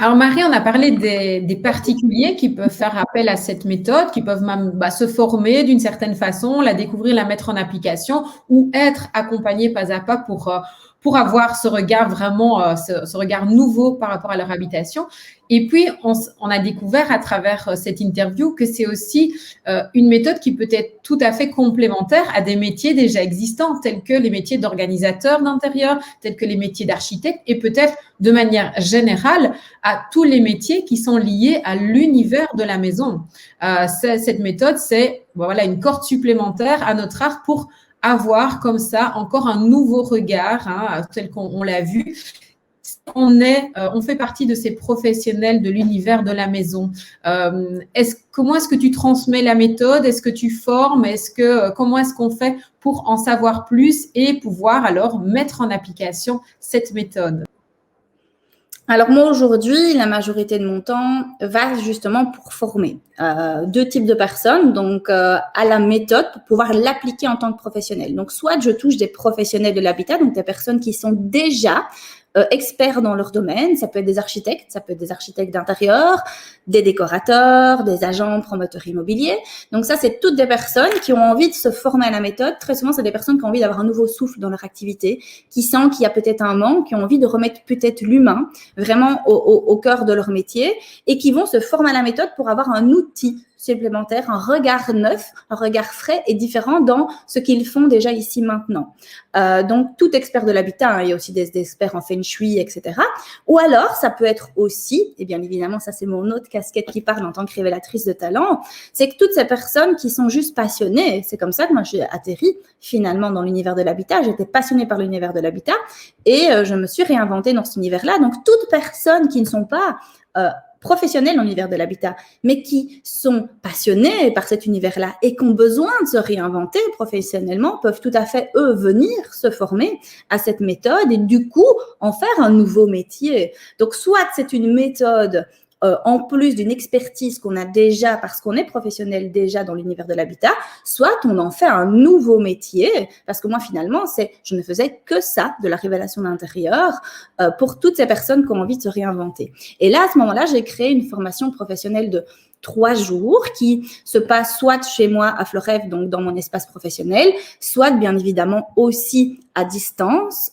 Alors Marie, on a parlé des particuliers qui peuvent faire appel à cette méthode, qui peuvent même se former d'une certaine façon, la découvrir, la mettre en application ou être accompagnés pas à pas pour avoir ce regard vraiment, ce regard nouveau par rapport à leur habitation. Et puis, on a découvert à travers cette interview que c'est aussi une méthode qui peut être tout à fait complémentaire à des métiers déjà existants, tels que les métiers d'organisateur d'intérieur, tels que les métiers d'architecte et peut-être de manière générale à tous les métiers qui sont liés à l'univers de la maison. Cette méthode, c'est voilà, une corde supplémentaire à notre art pour avoir comme ça encore un nouveau regard, tel qu'on l'a vu. On fait partie de ces professionnels de l'univers de la maison. Comment est-ce que tu transmets la méthode? Est-ce que tu formes? Comment est-ce qu'on fait pour en savoir plus et pouvoir alors mettre en application cette méthode? Alors moi aujourd'hui, la majorité de mon temps va justement pour former deux types de personnes, donc à la méthode pour pouvoir l'appliquer en tant que professionnel. Donc soit je touche des professionnels de l'habitat, donc des personnes qui sont déjà experts dans leur domaine. Ça peut être des architectes, ça peut être des architectes d'intérieur, des décorateurs, des agents promoteurs immobiliers. Donc ça, c'est toutes des personnes qui ont envie de se former à la méthode. Très souvent, c'est des personnes qui ont envie d'avoir un nouveau souffle dans leur activité, qui sentent qu'il y a peut-être un manque, qui ont envie de remettre peut-être l'humain vraiment au cœur de leur métier et qui vont se former à la méthode pour avoir un outil supplémentaire, un regard neuf, un regard frais et différent dans ce qu'ils font déjà ici maintenant. Donc, tout expert de l'habitat, il y a aussi des experts en feng shui, etc. Ou alors, ça peut être aussi, et bien évidemment, ça c'est mon autre casquette qui parle en tant que révélatrice de talent, c'est que toutes ces personnes qui sont juste passionnées, c'est comme ça que moi j'ai atterri finalement dans l'univers de l'habitat, j'étais passionnée par l'univers de l'habitat et je me suis réinventée dans cet univers-là. Donc, toutes personnes qui ne sont pas professionnels dans l'univers de l'habitat, mais qui sont passionnés par cet univers-là et qui ont besoin de se réinventer professionnellement, peuvent tout à fait, eux, venir se former à cette méthode et du coup, en faire un nouveau métier. Donc, soit c'est une méthode en plus d'une expertise qu'on a déjà parce qu'on est professionnel déjà dans l'univers de l'habitat, soit on en fait un nouveau métier, parce que moi finalement, je ne faisais que ça, de la révélation d'intérieur, pour toutes ces personnes qui ont envie de se réinventer. Et là, à ce moment-là, j'ai créé une formation professionnelle de 3 jours qui se passe soit chez moi à Florève, donc dans mon espace professionnel, soit bien évidemment aussi à distance,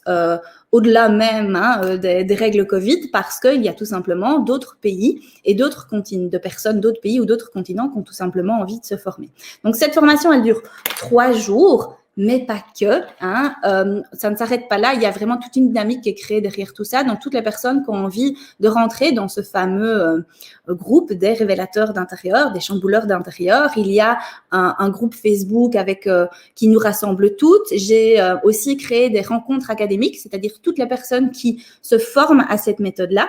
au-delà même des règles Covid, parce qu'il y a tout simplement d'autres pays et d'autres continents, de personnes d'autres pays ou d'autres continents qui ont tout simplement envie de se former. Donc cette formation, elle dure 3 jours. Mais pas que, ça ne s'arrête pas là. Il y a vraiment toute une dynamique qui est créée derrière tout ça. Donc, toutes les personnes qui ont envie de rentrer dans ce fameux groupe des révélateurs d'intérieur, des chambouleurs d'intérieur, il y a un groupe Facebook qui nous rassemble toutes. J'ai aussi créé des rencontres académiques, c'est-à-dire toutes les personnes qui se forment à cette méthode-là.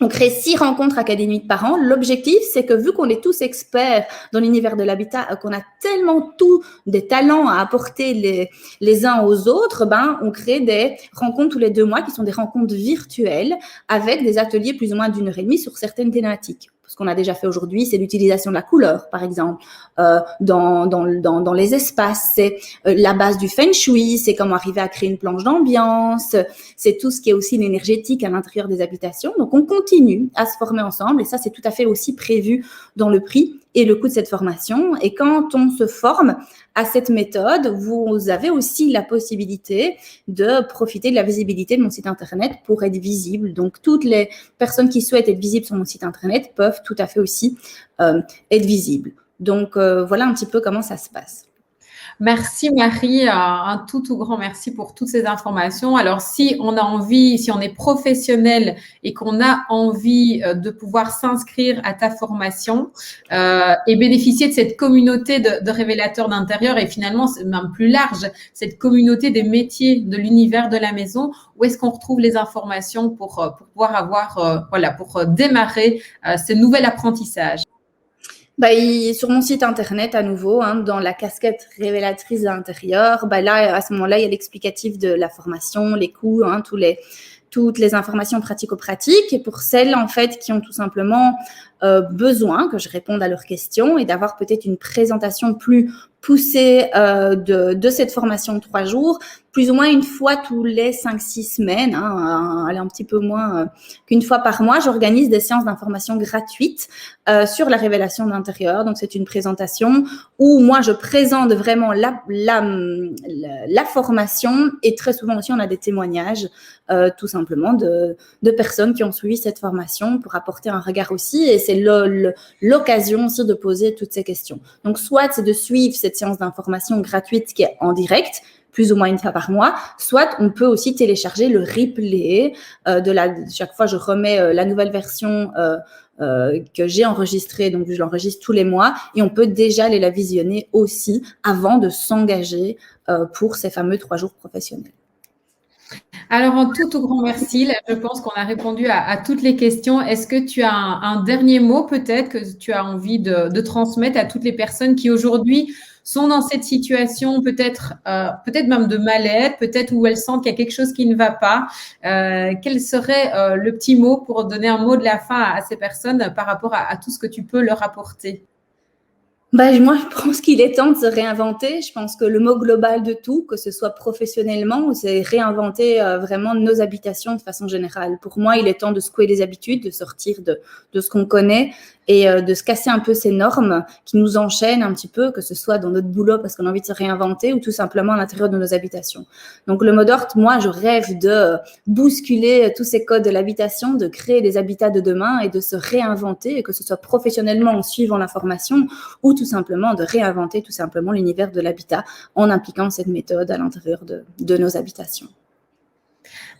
On crée 6 rencontres académiques par an. L'objectif, c'est que vu qu'on est tous experts dans l'univers de l'habitat, qu'on a tellement tous des talents à apporter les uns aux autres, on crée des rencontres tous les 2 mois qui sont des rencontres virtuelles avec des ateliers plus ou moins d'1 heure et demie sur certaines thématiques. Ce qu'on a déjà fait aujourd'hui, c'est l'utilisation de la couleur, par exemple, dans les espaces. C'est la base du feng shui, c'est comment arriver à créer une planche d'ambiance, c'est tout ce qui est aussi l'énergétique à l'intérieur des habitations. Donc, on continue à se former ensemble et ça, c'est tout à fait aussi prévu dans le prix et le coût de cette formation. Et quand on se forme à cette méthode, vous avez aussi la possibilité de profiter de la visibilité de mon site internet pour être visible. Donc, toutes les personnes qui souhaitent être visibles sur mon site internet peuvent tout à fait aussi être visibles. Donc, voilà un petit peu comment ça se passe. Merci Marie, un tout grand merci pour toutes ces informations. Alors si on a envie, si on est professionnel et qu'on a envie de pouvoir s'inscrire à ta formation et bénéficier de cette communauté de révélateurs d'intérieur et finalement c'est même plus large, cette communauté des métiers de l'univers de la maison, où est-ce qu'on retrouve les informations pour pouvoir avoir, pour démarrer ce nouvel apprentissage? Sur mon site internet à nouveau, dans la casquette révélatrice d'intérieur, là à ce moment-là il y a l'explicatif de la formation, les coûts, toutes les informations pratico-pratiques. Et pour celles en fait qui ont tout simplement besoin que je réponde à leurs questions et d'avoir peut-être une présentation plus poussée de cette formation de 3 jours, plus ou moins une fois tous les 5-6 semaines, allez, un petit peu moins qu'une fois par mois, j'organise des séances d'information gratuites sur la révélation d'intérieur. Donc, c'est une présentation où moi, je présente vraiment la formation et très souvent aussi, on a des témoignages tout simplement de personnes qui ont suivi cette formation pour apporter un regard aussi et c'est l'occasion aussi de poser toutes ces questions. Donc, soit c'est de suivre cette séance d'information gratuite qui est en direct, plus ou moins une fois par mois, soit on peut aussi télécharger le replay chaque fois je remets la nouvelle version que j'ai enregistrée, donc je l'enregistre tous les mois et on peut déjà aller la visionner aussi avant de s'engager pour ces fameux 3 jours professionnels. Alors, en tout grand merci. Là, je pense qu'on a répondu à toutes les questions. Est-ce que tu as un dernier mot peut-être que tu as envie de transmettre à toutes les personnes qui aujourd'hui sont dans cette situation peut-être même de mal-être, peut-être où elles sentent qu'il y a quelque chose qui ne va pas. Quel serait le petit mot pour donner un mot de la fin à ces personnes par rapport à tout ce que tu peux leur apporter? Moi, je pense qu'il est temps de se réinventer. Je pense que le mot global de tout, que ce soit professionnellement, c'est réinventer vraiment nos habitations de façon générale. Pour moi, il est temps de secouer les habitudes, de sortir de ce qu'on connaît et de se casser un peu ces normes qui nous enchaînent un petit peu, que ce soit dans notre boulot parce qu'on a envie de se réinventer ou tout simplement à l'intérieur de nos habitations. Donc, le mot d'ordre, moi, je rêve de bousculer tous ces codes de l'habitation, de créer des habitats de demain et de se réinventer, et que ce soit professionnellement en suivant la formation ou tout simplement de réinventer tout simplement l'univers de l'habitat en impliquant cette méthode à l'intérieur de nos habitations.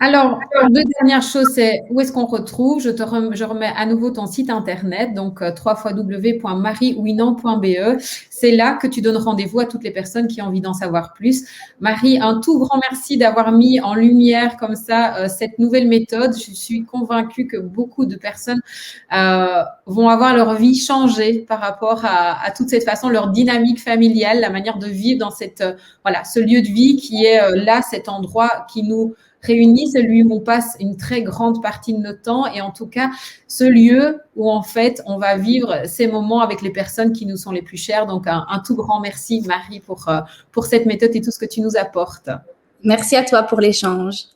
Alors, deux dernières choses, c'est où est-ce qu'on retrouve? Je remets à nouveau ton site internet, donc www.mariewinand.be. C'est là que tu donnes rendez-vous à toutes les personnes qui ont envie d'en savoir plus. Marie, un tout grand merci d'avoir mis en lumière comme ça cette nouvelle méthode. Je suis convaincue que beaucoup de personnes vont avoir leur vie changée par rapport à toute cette façon, leur dynamique familiale, la manière de vivre dans ce lieu de vie qui est là, cet endroit qui nous réunis, celui où on passe une très grande partie de notre temps et en tout cas ce lieu où en fait on va vivre ces moments avec les personnes qui nous sont les plus chères. Donc un tout grand merci Marie pour cette méthode et tout ce que tu nous apportes. Merci à toi pour l'échange.